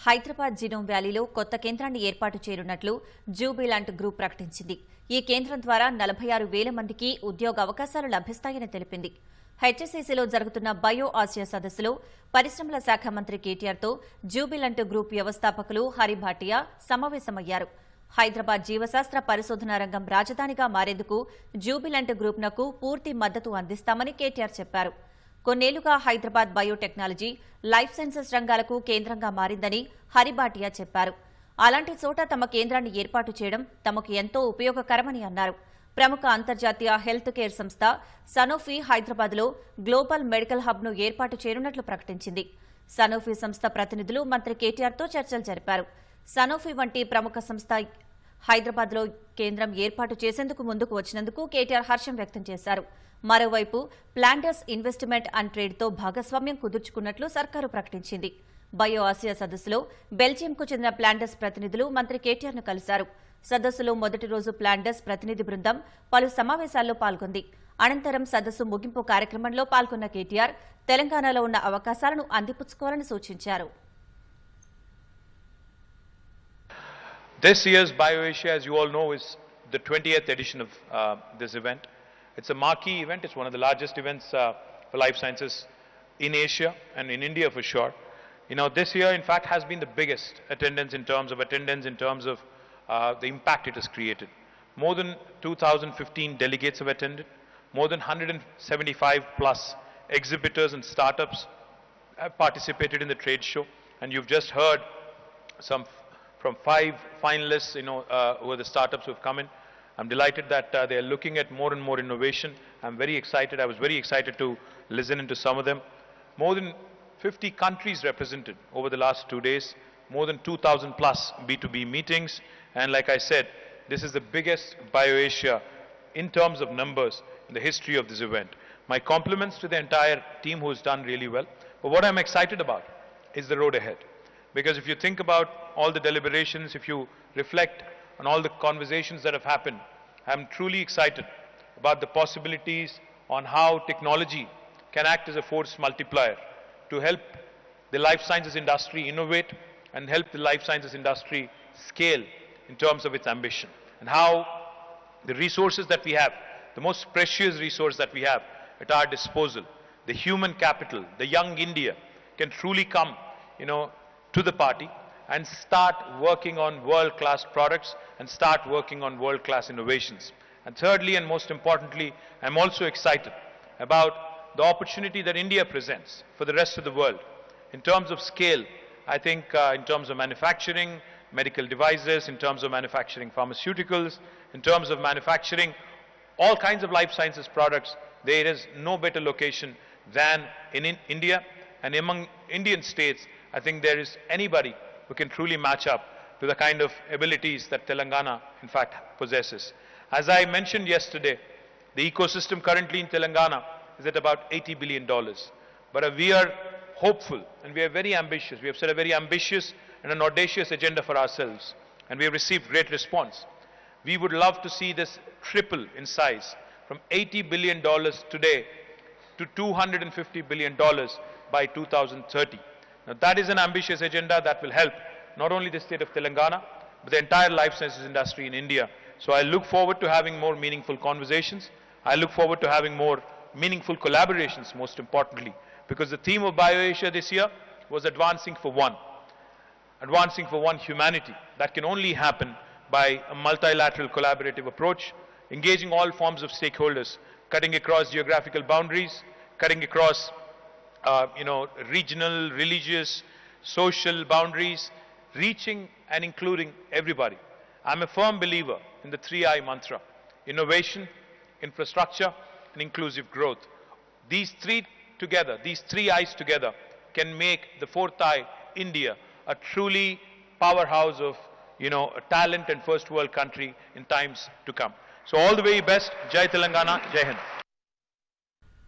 Hyderabad genome వ్యాలీలో కొత్త కేంద్రాన్ని ఏర్పాటు చేయనున్నట్లు జూబిలాంట్ గ్రూప్ ప్రకటించింది. ఈ కేంద్రం ద్వారా 46,000 మందికి ఉద్యోగ అవకాశాలు లభిస్తాయని తెలిపింది. హెచ్ఎస్సీసీలో జరుగుతున్న బయో ఆసియా సదస్సులో పరిశ్రమల శాఖ మంత్రి కేటీఆర్తో జూబిలంట్ గ్రూప్ వ్యవస్థాపకులు భాటియా సమావేశమయ్యారు. హైదరాబాద్ జీవశాస్త్ర పరిశోధనా రంగం రాజధానిగా మారేందుకు జూబిలంట్ గ్రూప్నకు పూర్తి మద్దతు అందిస్తామని కేటీఆర్ చెప్పారు. కొన్నేళ్లుగా హైదరాబాద్ బయోటెక్నాలజీ, లైఫ్ సైన్సెస్ రంగాలకు కేంద్రంగా మారిందని భాటియా చెప్పారు. అలాంటి చోట తమ కేంద్రాన్ని ఏర్పాటు చేయడం తమకు ఎంతో ఉపయోగకరమని అన్నారు. ప్రముఖ అంతర్జాతీయ హెల్త్ కేర్ సంస్థ సనోఫీ హైదరాబాద్లో గ్లోబల్ మెడికల్ హబ్ను ఏర్పాటు చేయనున్నట్లు ప్రకటించింది. సనోఫీ సంస్థ ప్రతినిధులు మంత్రి కేటీఆర్తో చర్చలు జరిపారు. సనోఫీ వంటి ప్రముఖ సంస్థ హైదరాబాద్లో కేంద్రం ఏర్పాటు చేసేందుకు ముందుకు వచ్చినందుకు కేటీఆర్ హర్షం వ్యక్తం చేశారు. మరోవైపు ప్లాంటర్స్ ఇన్వెస్ట్మెంట్ అండ్ ట్రేడ్తో భాగస్వామ్యం కుదుర్చుకున్నట్లు సర్కారు ప్రకటించింది. బయో ఆసియా సదస్సులో బెల్జియంకు చెందిన ప్లాంటర్స్ ప్రతినిధులు మంత్రి కేటీఆర్ను కలిశారు. సదస్సులో మొదటి రోజు ప్లాంటర్స్ ప్రతినిధి బృందం పలు సమావేశాల్లో పాల్గొంది. అనంతరం సదస్సు ముగింపు కార్యక్రమంలో పాల్గొన్న కేటీఆర్ తెలంగాణలో ఉన్న అవకాశాలను అందిపుచ్చుకోవాలని సూచించారు. This year's BioAsia, as you all know, is the 20th edition of this event. It's a marquee event. It's one of the largest events for life sciences in Asia and in India for sure. You know, this year, in fact, has been the biggest attendance, in terms of the impact it has created. More than 2,015 delegates have attended. More than 175 plus exhibitors and startups have participated in the trade show. And you've just heard from 5 finalists, who are the startups who have come in. I'm delighted that they are looking at more and more innovation. I'm very excited. I was very excited to listen into some of them. More than 50 countries represented over the last 2 days. More than 2,000 plus B2B meetings. And like I said, this is the biggest BioAsia in terms of numbers in the history of this event. My compliments to the entire team who has done really well. But what I'm excited about is the road ahead. Because if you think about all the deliberations, if you reflect on all the conversations that have happened, I'm truly excited about the possibilities on how technology can act as a force multiplier to help the life sciences industry innovate and help the life sciences industry scale in terms of its ambition. And how the resources that we have, the most precious resource that we have at our disposal, the human capital, the young India, can truly come, to the party and start working on world-class products and start working on world-class innovations. And thirdly, and most importantly, I'm also excited about the opportunity that India presents for the rest of the world. In terms of scale, I think in terms of manufacturing medical devices, in terms of manufacturing pharmaceuticals, in terms of manufacturing all kinds of life sciences products, there is no better location than in India. And among Indian states, I think there is anybody who can truly match up to the kind of abilities that Telangana, in fact, possesses. As I mentioned yesterday, the ecosystem currently in Telangana is at about $80 billion. But we are hopeful and we are very ambitious. We have set a very ambitious and an audacious agenda for ourselves. And we have received great response. We would love to see this triple in size from $80 billion today to $250 billion by 2030. Now that is an ambitious agenda that will help not only the state of Telangana, but the entire life sciences industry in India. So I look forward to having more meaningful conversations. I look forward to having more meaningful collaborations, most importantly, because the theme of BioAsia this year was advancing for one humanity. That can only happen by a multilateral collaborative approach, engaging all forms of stakeholders, cutting across geographical boundaries, cutting across regional, religious, social boundaries, reaching and including everybody. I'm a firm believer in the 3I mantra: innovation, infrastructure, and inclusive growth. These three I's together can make the 4th I, India, a truly powerhouse of, a talent and first world country in times to come. So all the very best. Jai Telangana, Jai Hind.